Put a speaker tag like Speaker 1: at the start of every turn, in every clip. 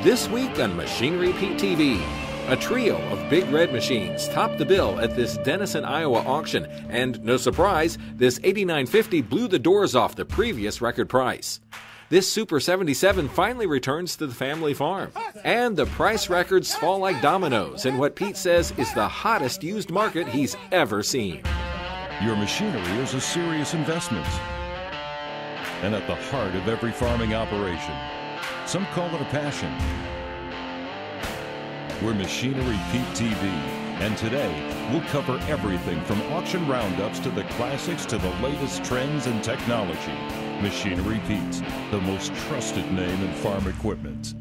Speaker 1: This week on Machinery Pete TV, a trio of big red machines topped the bill at this Denison, Iowa auction, and no surprise, this 8950 blew the doors off the previous record price. This Super 77 finally returns to the family farm, and the price records fall like dominoes in what Pete says is the hottest used market he's ever seen.
Speaker 2: Your machinery is a serious investment, and at the heart of every farming operation. Some call it a passion. We're Machinery Pete TV, and today we'll cover everything from auction roundups to the classics to the latest trends and technology. Machinery Pete, the most trusted name in farm equipment.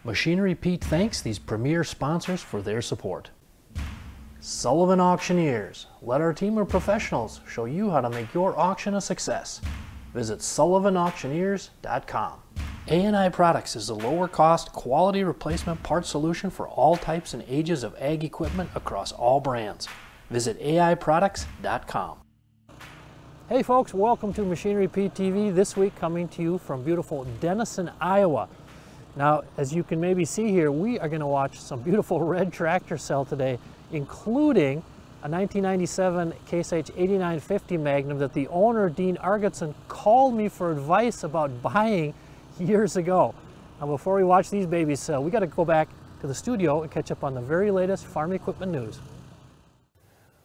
Speaker 3: Machinery Pete thanks these premier sponsors for their support. Sullivan Auctioneers. Let our team of professionals show you how to make your auction a success. Visit sullivanauctioneers.com. A&I Products is a lower cost, quality replacement parts solution for all types and ages of ag equipment across all brands. Visit aiproducts.com. Hey folks, welcome to Machinery Pete TV. This week coming to you from beautiful Denison, Iowa. Now, as you can maybe see here, we are going to watch some beautiful red tractor sell today, including a 1997 CaseIH 8950 Magnum that the owner, Dean Argetson, called me for advice about buying years ago. Now, before we watch these babies sell, we got to go back to the studio and catch up on the very latest farm equipment news.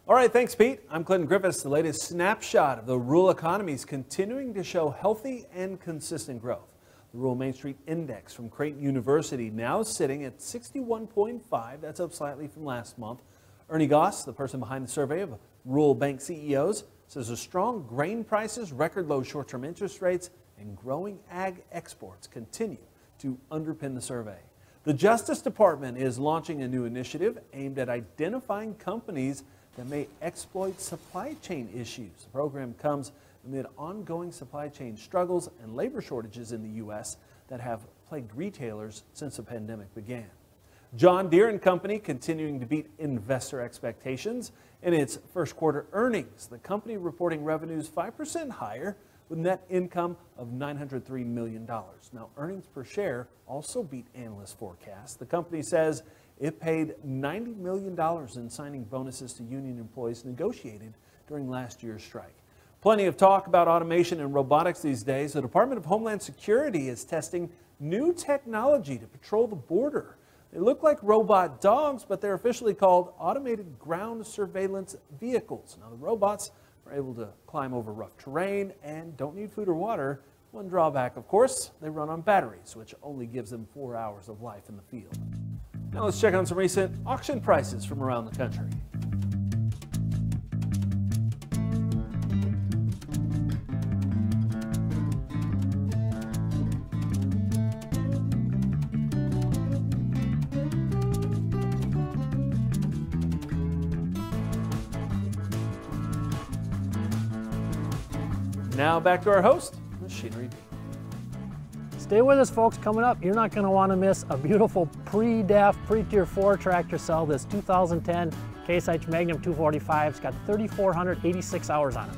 Speaker 4: All right, thanks, Pete. I'm Clinton Griffiths. The latest snapshot of the rural economy is continuing to show healthy and consistent growth. The Rural Main Street Index from Creighton University now sitting at 61.5. That's up slightly from last month. Ernie Goss, the person behind the survey of rural bank CEOs, says the strong grain prices, record low short-term interest rates, and growing ag exports continue to underpin the survey. The Justice Department is launching a new initiative aimed at identifying companies that may exploit supply chain issues. The program comes amid ongoing supply chain struggles and labor shortages in the U.S. that have plagued retailers since the pandemic began. John Deere and Company continuing to beat investor expectations. In its first quarter earnings, the company reporting revenues 5% higher with net income of $903 million. Now, earnings per share also beat analyst forecasts. The company says it paid $90 million in signing bonuses to union employees negotiated during last year's strike. Plenty of talk about automation and robotics these days. The Department of Homeland Security is testing new technology to patrol the border. They look like robot dogs, but they're officially called automated ground surveillance vehicles. Now, the robots are able to climb over rough terrain and don't need food or water. One drawback, of course, they run on batteries, which only gives them 4 hours of life in the field. Now let's check on some recent auction prices from around the country. Now back to our host, Machinery Pete.
Speaker 3: Stay with us, folks. Coming up, you're not going to want to miss a beautiful pre-DAF, pre-Tier 4 tractor sell. This 2010 CaseIH Magnum 245. It's got 3,486 hours on it.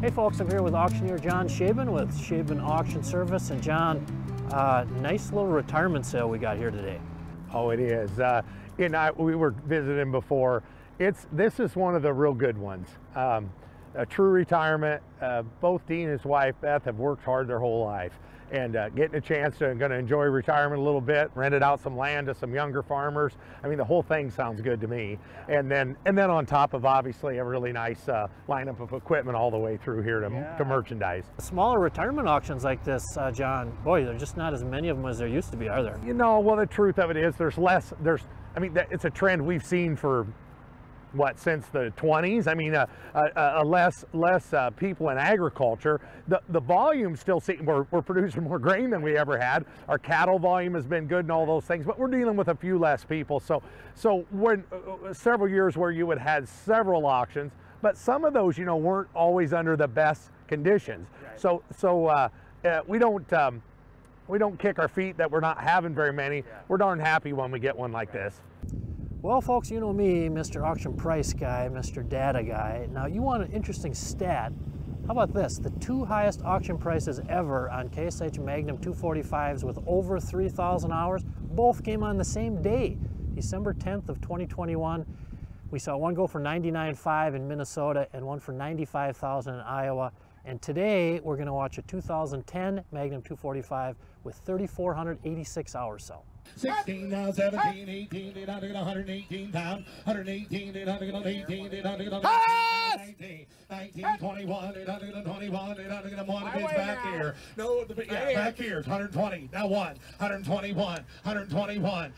Speaker 3: Hey folks, I'm here with auctioneer John Shaben with Shaben Auction Service. And John, nice little retirement sale we got here today.
Speaker 5: Oh, it is. We were visiting before. This is one of the real good ones. A true retirement. Both Dean and his wife Beth have worked hard their whole life, and getting a chance to enjoy retirement a little bit, rented out some land to some younger farmers. I mean, the whole thing sounds good to me. And then on top of obviously a really nice lineup of equipment all the way through here to merchandise.
Speaker 3: Smaller retirement auctions like this, John, boy, there's just not as many of them as there used to be, are there?
Speaker 5: You know, well, the truth of it is there's less. It's a trend we've seen for since the 20s. I mean, less people in agriculture. The volume still we're producing more grain than we ever had. Our cattle volume has been good and all those things, but we're dealing with a few less people. So when several years where you would have several auctions, but some of those, you know, weren't always under the best conditions. Right. So we don't kick our feet that we're not having very many. Yeah. We're darn happy when we get one like this.
Speaker 3: Well, folks, you know me, Mr. Auction Price Guy, Mr. Data Guy. Now, you want an interesting stat? How about this? The 2 highest auction prices ever on CaseIH Magnum 245s with over 3,000 hours, both came on the same day, December 10th of 2021. We saw one go for $99,500 in Minnesota and one for $95,000 in Iowa. And today, we're gonna watch a 2010 Magnum 245 with 3,486 hours sell.
Speaker 6: 16, now 17, 18, 118 pounds, 118, 818, 19, 19, 21, 821, 801, bids back here. No, back here, 120, now 121, 121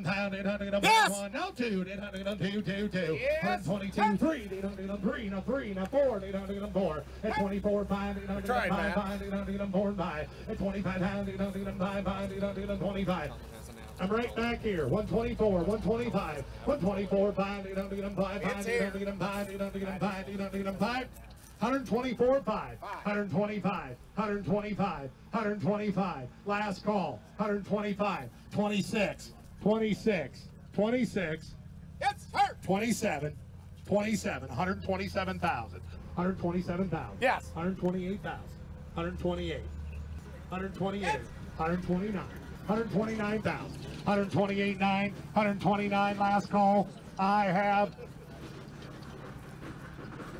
Speaker 6: pound, 801, now 2, 802, 122, 3, 803, now 3, now 4, 804, at 24 pound, 805 pound, 804 by, at 25 pound, 805 pound, 825. I'm right back here. 124, 125, 124, 5, 805, 5, 805, 805, 805. 124, 5, 125, 125, 125. Last call. 125, 26, 26, 26. Yes, sir. 27, 27, 127,000. 127,000. Yes. 128,000. 128. 128. 129. 129,000. 128,900. 129. Last call. I have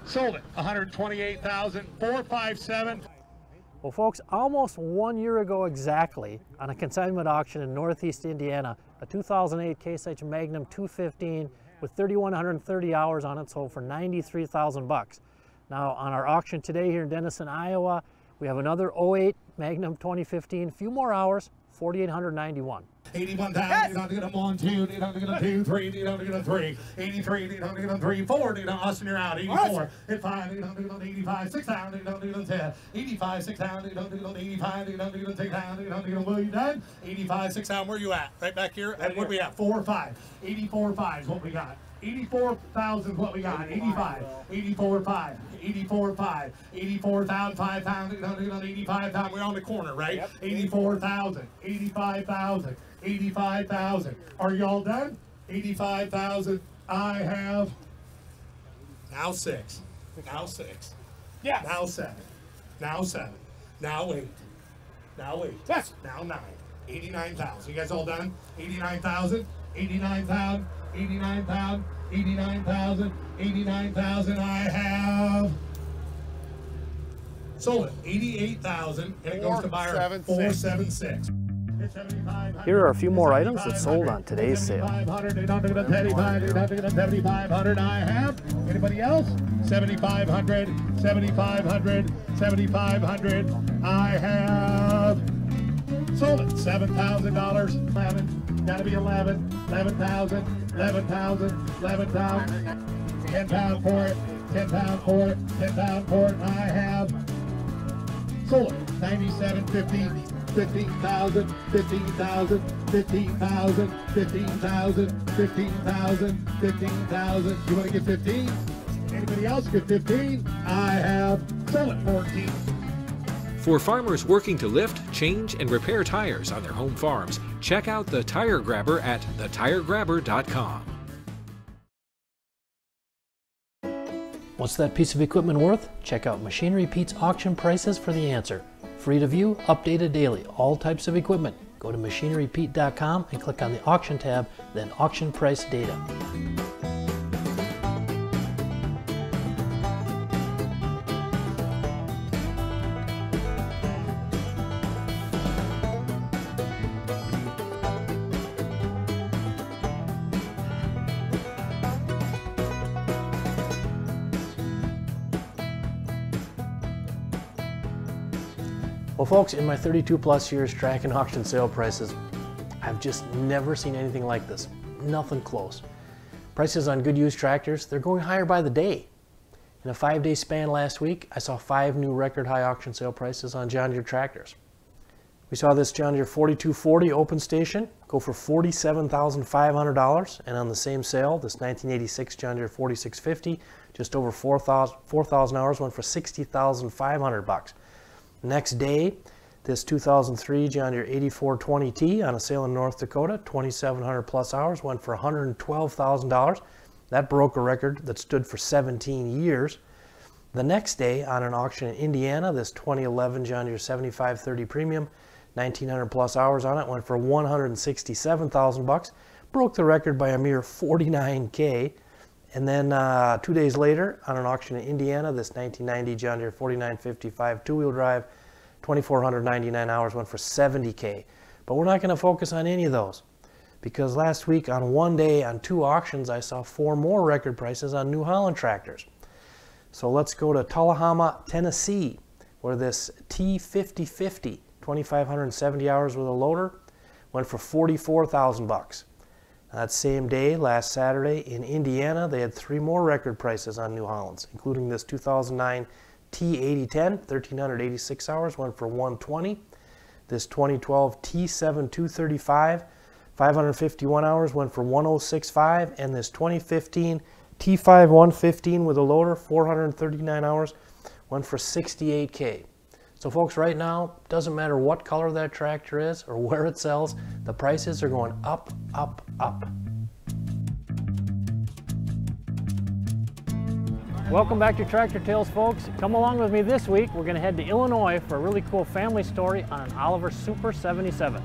Speaker 6: sold it. 128,457.
Speaker 3: Well, folks, almost 1 year ago exactly, on a consignment auction in Northeast Indiana, a 2008 CaseIH Magnum 215 with 3,130 hours on it sold for $93,000. Now, on our auction today here in Denison, Iowa, we have another 08 Magnum 2015, few more hours, 4,891.
Speaker 6: 81,000, not to get them 1, 2, not to get them 2, 3, not to get them 3, 83, not to get them 3, 4, Austin, you're out, 84, hit 5, not to get them 85, 6,000, not to get them 10, 85, 6,000, not to get them 85, not to get them 6,000, not to get them, Will, you done? 85, 6,000, where you at? Right back here? And what we at? 4 or 5? 84, 5 is what we got. 84,000 is what we got. 85, 84, 5, 84, 5, 84,000, 5,000, 85,000. We're on the corner, right? Yep. 84,000, 85,000, 85,000. Are y'all done? 85,000. I have now 6. Now 6. Yes. Now 7. Now 7. Now 8. Now 8. Yes. Now 9. 89,000. You guys all done? 89,000. 89,000. 89,000. 89,000. 89,000. I have sold it. 88,000. And it goes to buyer 476.
Speaker 3: Here are a few more items that sold on today's sale.
Speaker 6: 7,500 I have. Anybody else? 7,500, 7,500, 7,500 I have. Sold it. $7,000. 11. Gotta be 11. 11,000. 11,000. 11,000. 10 pound for it. 10 pound for it. 10 pound for it. I have sold it. 97.50. 15,000, 15,000, 15,000, 15,000, 15,000, 15,000. You want to get 15? Anybody else get 15? I have sold it. 14.
Speaker 1: For farmers working to lift, change, and repair tires on their home farms, check out the Tire Grabber at thetiregrabber.com.
Speaker 3: What's that piece of equipment worth? Check out Machinery Pete's auction prices for the answer. Free to view, updated daily, all types of equipment. Go to machinerypete.com and click on the auction tab, then auction price data. Well, folks, in my 32 plus years tracking auction sale prices, I've just never seen anything like this. Nothing close. Prices on good used tractors, they're going higher by the day. In a 5-day span last week, I saw 5 new record high auction sale prices on John Deere tractors. We saw this John Deere 4240 open station go for $47,500, and on the same sale, this 1986 John Deere 4650, just over 4,000 hours, went for $60,500. Next day, this 2003 John Deere 8420T on a sale in North Dakota, 2,700 plus hours, went for $112,000. That broke a record that stood for 17 years. The next day, on an auction in Indiana, this 2011 John Deere 7530 Premium, 1,900 plus hours on it, went for $167,000, broke the record by a mere $49K. And then 2 days later, on an auction in Indiana, this 1990 John Deere 4955 two-wheel drive, 2,499 hours, went for $70K. But we're not going to focus on any of those, because last week on one day on two auctions, I saw 4 more record prices on New Holland tractors. So let's go to Tullahoma, Tennessee, where this T5050, 2,570 hours with a loader, went for $44,000. That same day, last Saturday, in Indiana, they had 3 more record prices on New Hollands, including this 2009 T8010, 1,386 hours, went for $120. This 2012 T7235, 551 hours, went for $106.5, and this 2015 T5115 with a loader, 439 hours, went for $68K. So folks, right now, doesn't matter what color that tractor is or where it sells, the prices are going up, up, up.
Speaker 7: Welcome back to Tractor Tales, folks. Come along with me this week. We're going to head to Illinois for a really cool family story on an Oliver Super 77.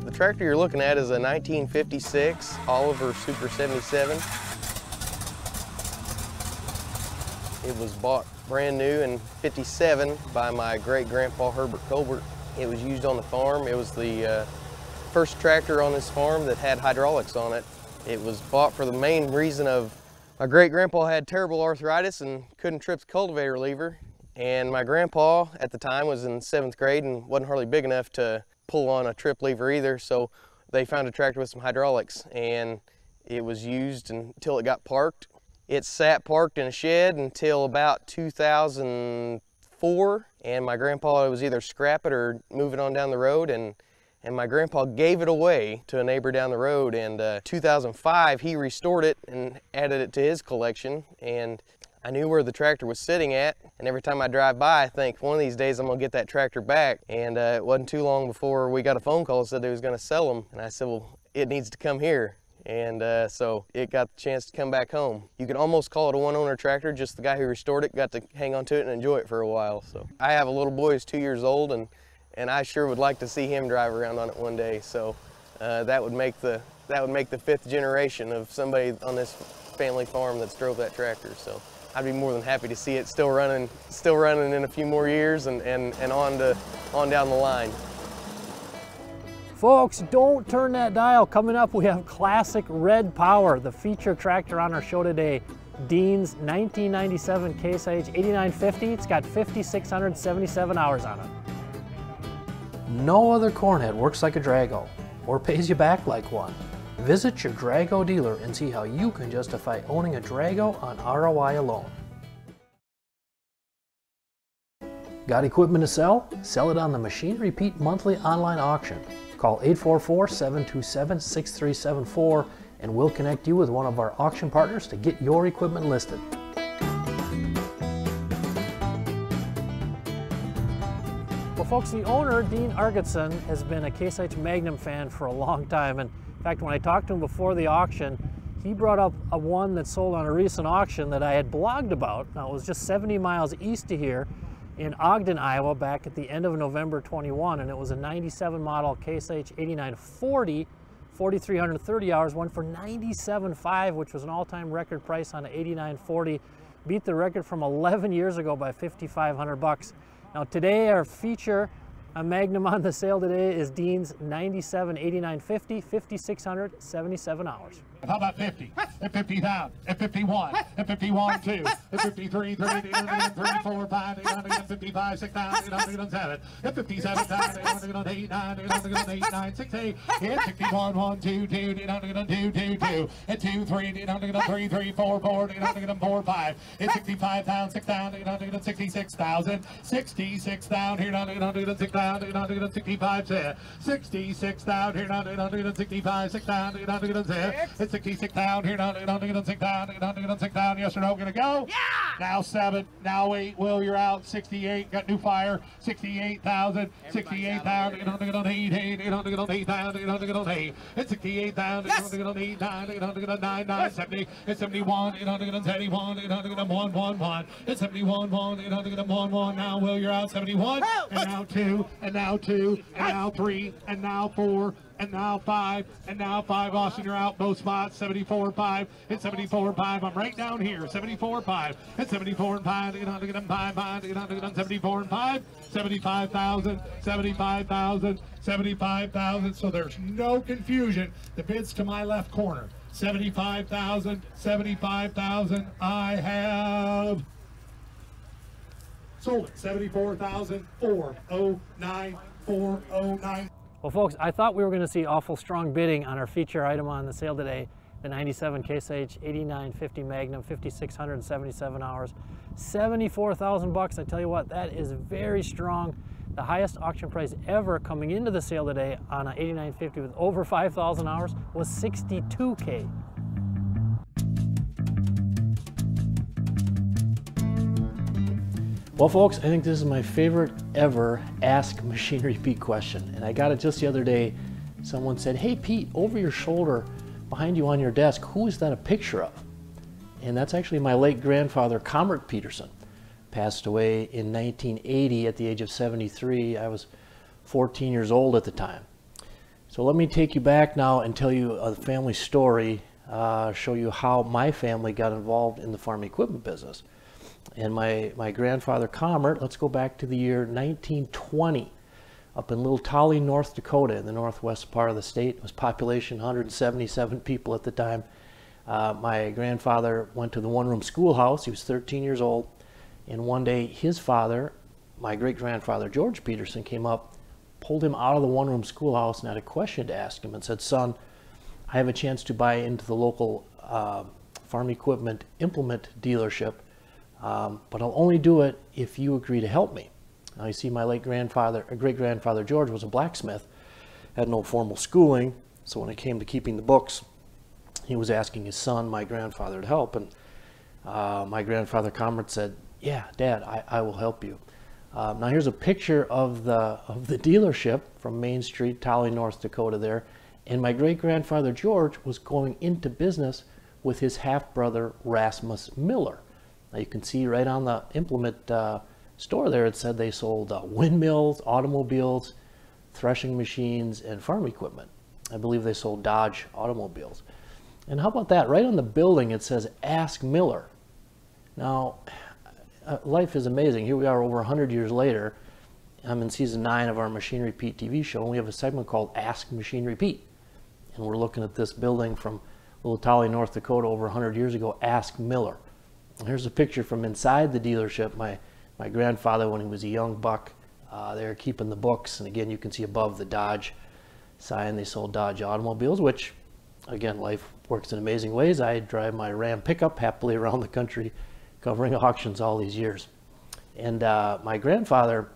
Speaker 8: The tractor you're looking at is a 1956 Oliver Super 77. It was bought brand new in '57 by my great-grandpa Herbert Colbert. It was used on the farm. It was the first tractor on this farm that had hydraulics on it. It was bought for the main reason of my great-grandpa had terrible arthritis and couldn't trip the cultivator lever. And my grandpa at the time was in 7th grade and wasn't hardly big enough to pull on a trip lever either. So they found a tractor with some hydraulics, and it was used until it got parked. It sat parked in a shed until about 2004, and my grandpa was either scrap it or move it on down the road, and my grandpa gave it away to a neighbor down the road. And 2005 he restored it and added it to his collection, and I knew where the tractor was sitting at, and every time I drive by I think one of these days I'm gonna get that tractor back. And it wasn't too long before we got a phone call that said they was gonna sell them, and I said, well, it needs to come here. And so it got the chance to come back home. You can almost call it a one-owner tractor, just the guy who restored it got to hang on to it and enjoy it for a while. So I have a little boy who's 2 years old, and I sure would like to see him drive around on it one day. So that would make the 5th generation of somebody on this family farm that's drove that tractor. So I'd be more than happy to see it still running in a few more years and on down the line.
Speaker 7: Folks, don't turn that dial. Coming up, we have Classic Red Power, the feature tractor on our show today. Dean's 1997 CaseIH 8950. It's got 5,677 hours on it.
Speaker 3: No other cornhead works like a Drago or pays you back like one. Visit your Drago dealer and see how you can justify owning a Drago on ROI alone. Got equipment to sell? Sell it on the Machine Repeat monthly online auction. Call 844-727-6374 and we'll connect you with one of our auction partners to get your equipment listed.
Speaker 7: Well, folks, the owner, Dean Argetson, has been a CaseIH Magnum fan for a long time. And in fact, when I talked to him before the auction, he brought up a one that sold on a recent auction that I had blogged about. Now, it was just 70 miles east of here in Ogden, Iowa, back at the end of November 21, and it was a 97 model CaseIH 8940, 4,330 hours, went for $97.5, which was an all-time record price on an 8940. Beat the record from 11 years ago by $5,500. Now today, our feature, a Magnum on the sale today, is Dean's 97 8950, 5,677 hours.
Speaker 6: How about 50? At 50,000. At 51. At 51, 2. At 53, 30, 3, 4, 5, 55, 6, 7. At 57, 8, 9, 6, 8. At 61, 1, 2, 2, 2, 2. At 2, 3, 3, 3, 4, 4, 4, 5. At 65,000, 6,000, 66,000. 66,000 here, 6,000, 65, 66,000 here, 65, 6,000, 66 down here, 6 down, yes or no, gonna go? Yeah! Now 7, now 8, Will, you're out, 68, got new fire, 68,000, 68,000, 8, 8, it's 68,000, 8, 9, 9, 70, it's 71, 71, 1, 1, it's 71, 1, 1, now Will, you're out, 71, and now 2, and now 2, and now 3, and now 4, and now 5, and now 5, Austin, you're out, both spots, 74, 5, it's 74, 5, I'm right down here, 74, 5, it's 74, 5, 74, 5, 75,000, 75,000, 75,000, so there's no confusion, the bid's to my left corner, 75,000, 75,000, I have sold it, 74,409, 409.
Speaker 7: Well, folks, I thought we were going to see awful strong bidding on our feature item on the sale today, the 97 CaseIH 8950 Magnum, 5,677 hours, 74,000 bucks. I tell you what, that is very strong. The highest auction price ever coming into the sale today on an 8950 with over 5,000 hours was $62K. Well, folks, I think this is my favorite ever Ask Machinery Pete question. And I got it just the other day. Someone said, hey, Pete, over your shoulder, behind you on your desk, who is that a picture of? And that's actually my late grandfather, Comrade Peterson. Passed away in 1980 at the age of 73. I was 14 years old at the time. So let me take you back now and tell you a family story, show you how my family got involved in the farm equipment business. And my grandfather, Comrade, let's go back to the year 1920, up in Little Tolly, North Dakota, in the northwest part of the state. It was population 177 people at the time. My grandfather went to the one-room schoolhouse. He was 13 years old. And one day, his father, my great-grandfather, George Peterson, came up, pulled him out of the one-room schoolhouse and had a question to ask him and said, son, I have a chance to buy into the local farm equipment implement dealership. But I'll only do it if you agree to help me. Now you see, my late grandfather, great-grandfather George was a blacksmith, had no formal schooling, so when it came to keeping the books, he was asking his son, my grandfather, to help. And my grandfather Comrade said, yeah, Dad, I will help you. Now here's a picture of the dealership from Main Street, Tolly, North Dakota there. And my great-grandfather George was going into business with his half-brother Rasmus Miller. Now you can see right on the implement store there, it said they sold windmills, automobiles, threshing machines, and farm equipment. I believe they sold Dodge automobiles. And how about that? Right on the building it says, Ask Miller. Now, life is amazing. Here we are over 100 years later. I'm in season 9 of our Machinery Pete TV show, and we have a segment called Ask Machinery Pete. And we're looking at this building from Little Tolly, North Dakota over 100 years ago, Ask Miller. Here's a picture from inside the dealership. My grandfather, when he was a young buck, they were keeping the books. And again, you can see above the Dodge sign, they sold Dodge automobiles, which, again, life works in amazing ways. I drive my Ram pickup happily around the country, covering auctions all these years. And my grandfather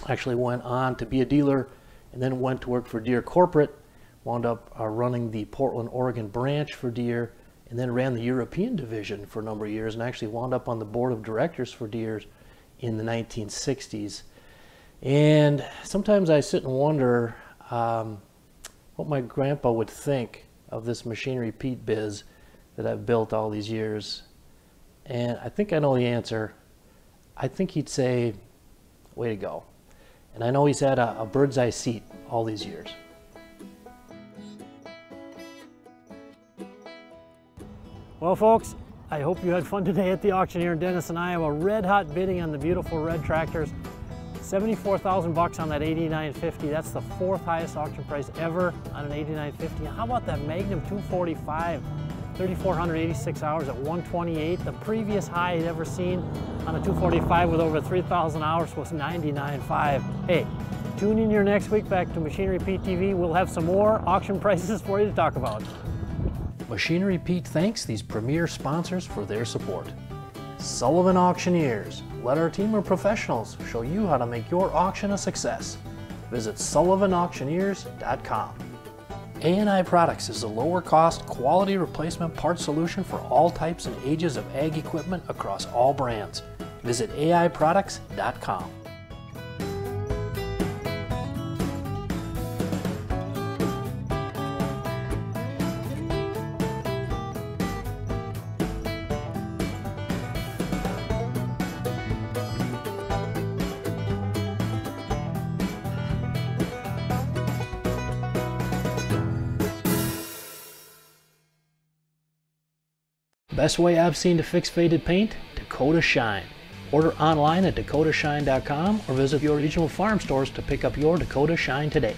Speaker 7: actually went on to be a dealer and then went to work for Deere Corporate, wound up running the Portland, Oregon branch for Deere, and then ran the European division for a number of years, and actually wound up on the board of directors for Deere in the 1960s. And sometimes I sit and wonder what my grandpa would think of this Machinery Pete biz that I've built all these years. And I think I know the answer. I think he'd say, way to go. And I know he's had a bird's eye seat all these years. Well, folks, I hope you had fun today at the auction here in Denison, Iowa. Red hot bidding on the beautiful red tractors. $74,000 bucks on that 8950. That's the 4th highest auction price ever on an 8950. How about that Magnum 245? 3,486 hours at 128. The previous high I'd ever seen on a 245 with over 3,000 hours was 99.5. Hey, tune in here next week back to Machinery Pete TV. We'll have some more auction prices for you to talk about.
Speaker 3: Machinery Pete thanks these premier sponsors for their support. Sullivan Auctioneers. Let our team of professionals show you how to make your auction a success. Visit sullivanauctioneers.com. ANI Products is a lower cost, quality replacement part solution for all types and ages of ag equipment across all brands. Visit aiproducts.com. Best way I've seen to fix faded paint? Dakota Shine. Order online at dakotashine.com or visit your regional farm stores to pick up your Dakota Shine today.